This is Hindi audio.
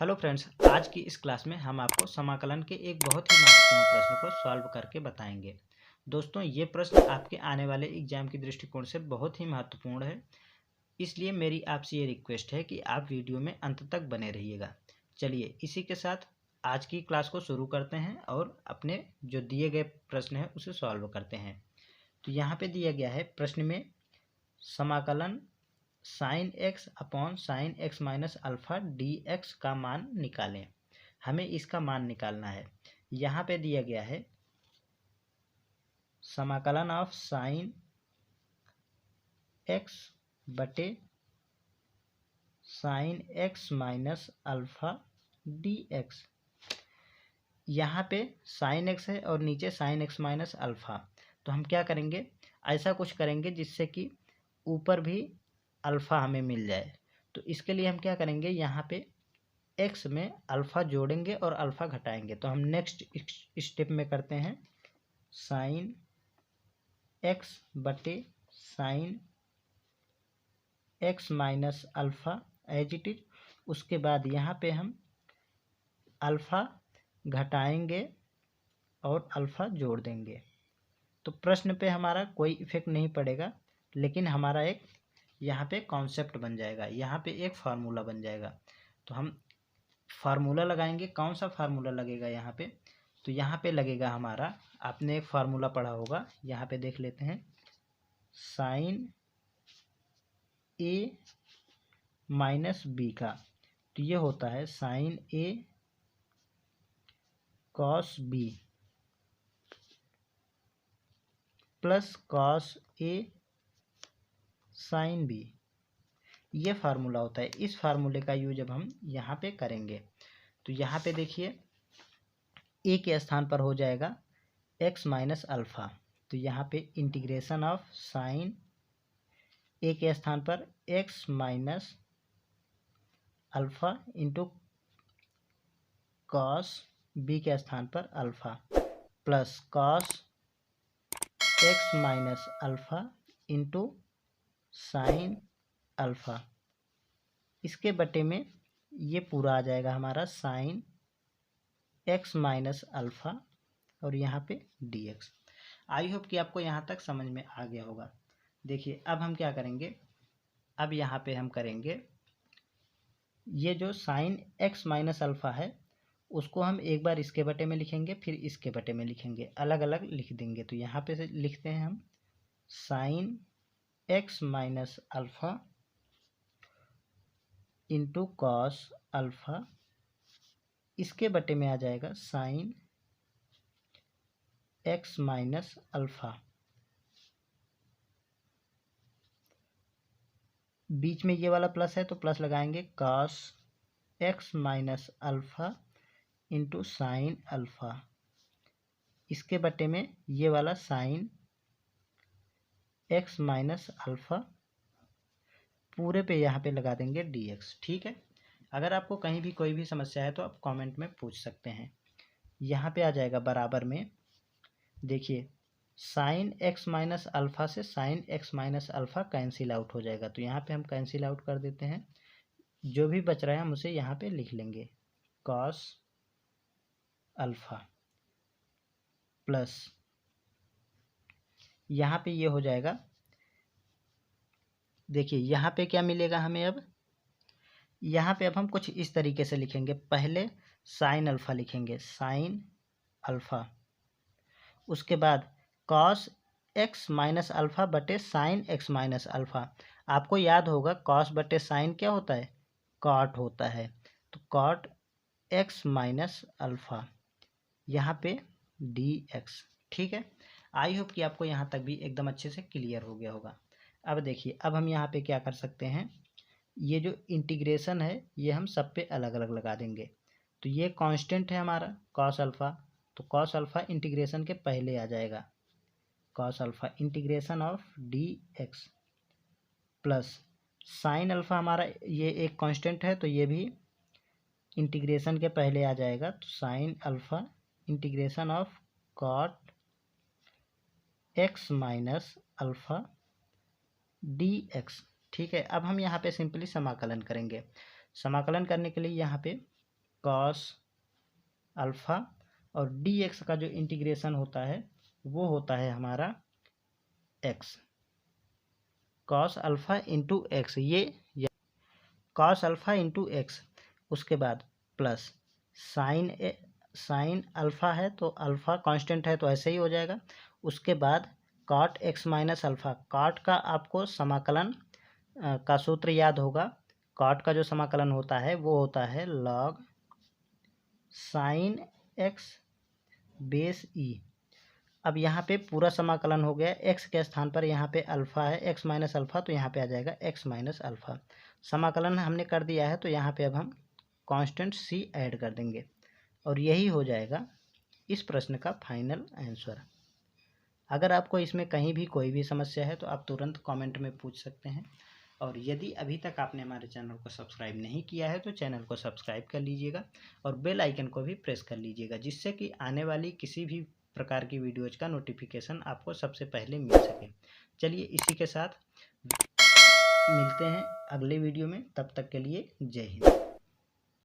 हेलो फ्रेंड्स, आज की इस क्लास में हम आपको समाकलन के एक बहुत ही महत्वपूर्ण प्रश्न को सॉल्व करके बताएंगे। दोस्तों, ये प्रश्न आपके आने वाले एग्जाम के दृष्टिकोण से बहुत ही महत्वपूर्ण है, इसलिए मेरी आपसे ये रिक्वेस्ट है कि आप वीडियो में अंत तक बने रहिएगा। चलिए इसी के साथ आज की क्लास को शुरू करते हैं और अपने जो दिए गए प्रश्न है उसे सॉल्व करते हैं। तो यहाँ पे दिया गया है प्रश्न में समाकलन sine x upon sine x minus alpha D x का मान निकालें। हमें इसका मान निकालना है। यहाँ पे दिया गया है समाकलन ऑफ साइन एक्स बटे sine x minus alpha D x. यहाँ पे साइन एक्स है और नीचे साइन एक्स माइनस अल्फा। तो हम क्या करेंगे, ऐसा कुछ करेंगे जिससे कि ऊपर भी अल्फ़ा हमें मिल जाए। तो इसके लिए हम क्या करेंगे, यहाँ पे एक्स में अल्फ़ा जोड़ेंगे और अल्फ़ा घटाएंगे। तो हम नेक्स्ट स्टेप में करते हैं साइन एक्स बटे sine x minus alpha as it is. उसके बाद यहाँ पे हम अल्फ़ा घटाएंगे और अल्फ़ा जोड़ देंगे। तो प्रश्न पे हमारा कोई इफ़ेक्ट नहीं पड़ेगा, लेकिन हमारा एक यहाँ पे कॉन्सेप्ट बन जाएगा, यहाँ पे एक फार्मूला बन जाएगा। तो हम फार्मूला लगाएंगे। कौन सा फार्मूला लगेगा यहाँ पे, तो यहाँ पे लगेगा हमारा, आपने एक फार्मूला पढ़ा होगा, यहाँ पे देख लेते हैं। साइन ए माइनस बी का, तो ये होता है sign A cos B plus cos A sine B. ये फार्मूला होता है। इस फार्मूले का यूज अब हम यहाँ पे करेंगे। तो यहाँ पे देखिए, ए के स्थान पर हो जाएगा एक्स माइनस अल्फ़ा। तो यहाँ पे इंटीग्रेशन ऑफ साइन ए के स्थान पर x minus alpha into cos B के स्थान पर alpha plus cos x minus alpha into sine alpha. इसके बटे में ये पूरा आ जाएगा हमारा साइन एक्स माइनस अल्फ़ा और यहाँ पे डी एक्स। आई होप कि आपको यहाँ तक समझ में आ गया होगा। देखिए अब हम क्या करेंगे, अब यहाँ पे हम करेंगे ये जो साइन एक्स माइनस अल्फ़ा है उसको हम एक बार इसके बटे में लिखेंगे, फिर इसके बटे में लिखेंगे, अलग अलग लिख देंगे। तो यहाँ पे से लिखते हैं हम sign x minus alpha into cos alpha, इसके बटे में आ जाएगा साइन एक्स माइनस अल्फ़ा। बीच में ये वाला प्लस है तो प्लस लगाएंगे, cos x minus alpha into sine alpha. इसके बटे में ये वाला साइन एक्स माइनस अल्फ़ा, पूरे पे यहाँ पे लगा देंगे डी एक्स। ठीक है। अगर आपको कहीं भी कोई भी समस्या है तो आप कमेंट में पूछ सकते हैं। यहाँ पे आ जाएगा बराबर में, देखिए साइन एक्स माइनस अल्फ़ा से sign x minus alpha cancel out हो जाएगा। तो यहाँ पे हम कैंसिल आउट कर देते हैं। जो भी बच रहा है हम उसे यहाँ पे लिख लेंगे, कॉस अल्फ़ा प्लस यहाँ पे ये हो जाएगा। देखिए यहाँ पे क्या मिलेगा हमें, अब यहाँ पे अब हम कुछ इस तरीके से लिखेंगे। पहले साइन अल्फ़ा लिखेंगे, साइन अल्फ़ा, उसके बाद कॉस एक्स माइनस अल्फ़ा बटे साइन एक्स माइनस अल्फ़ा। आपको याद होगा कॉस बटे साइन क्या होता है, कॉट होता है। तो कॉट एक्स माइनस अल्फ़ा, यहाँ पे डी एक्स। ठीक है। आई होप कि आपको यहाँ तक भी एकदम अच्छे से क्लियर हो गया होगा। अब देखिए, अब हम यहाँ पे क्या कर सकते हैं, ये जो इंटीग्रेशन है ये हम सब पे अलग अलग लगा देंगे। तो ये कांस्टेंट है हमारा कॉस अल्फ़ा, तो कॉस अल्फ़ा इंटीग्रेशन के पहले आ जाएगा, cos alpha integration of D x plus sine alpha, हमारा ये एक कांस्टेंट है तो ये भी इंटीग्रेशन के पहले आ जाएगा। तो sine alpha integration of cot x minus alpha d x. ठीक है। अब हम यहाँ पे सिंपली समाकलन करेंगे। समाकलन करने के लिए यहाँ पे कॉस अल्फ़ा, और डी एक्स का जो इंटीग्रेशन होता है वो होता है हमारा x, cos alpha into x, ये कॉस अल्फ़ा इंटू एक्स, उसके बाद प्लस साइन अल्फ़ा है तो अल्फ़ा कांस्टेंट है तो ऐसे ही हो जाएगा। उसके बाद cot x minus alpha, cot का आपको समाकलन का सूत्र याद होगा। कॉट का जो समाकलन होता है वो होता है लॉग साइन एक्स बेस ई। अब यहाँ पे पूरा समाकलन हो गया, एक्स के स्थान पर यहाँ पे अल्फ़ा है, एक्स माइनस अल्फ़ा, तो यहाँ पे आ जाएगा एक्स माइनस अल्फ़ा। समाकलन हमने कर दिया है तो यहाँ पे अब हम कांस्टेंट सी ऐड कर देंगे और यही हो जाएगा इस प्रश्न का फाइनल आंसर। अगर आपको इसमें कहीं भी कोई भी समस्या है तो आप तुरंत कमेंट में पूछ सकते हैं, और यदि अभी तक आपने हमारे चैनल को सब्सक्राइब नहीं किया है तो चैनल को सब्सक्राइब कर लीजिएगा और बेल आइकन को भी प्रेस कर लीजिएगा, जिससे कि आने वाली किसी भी प्रकार की वीडियोज़ का नोटिफिकेशन आपको सबसे पहले मिल सके। चलिए इसी के साथ मिलते हैं अगले वीडियो में, तब तक के लिए जय हिंद।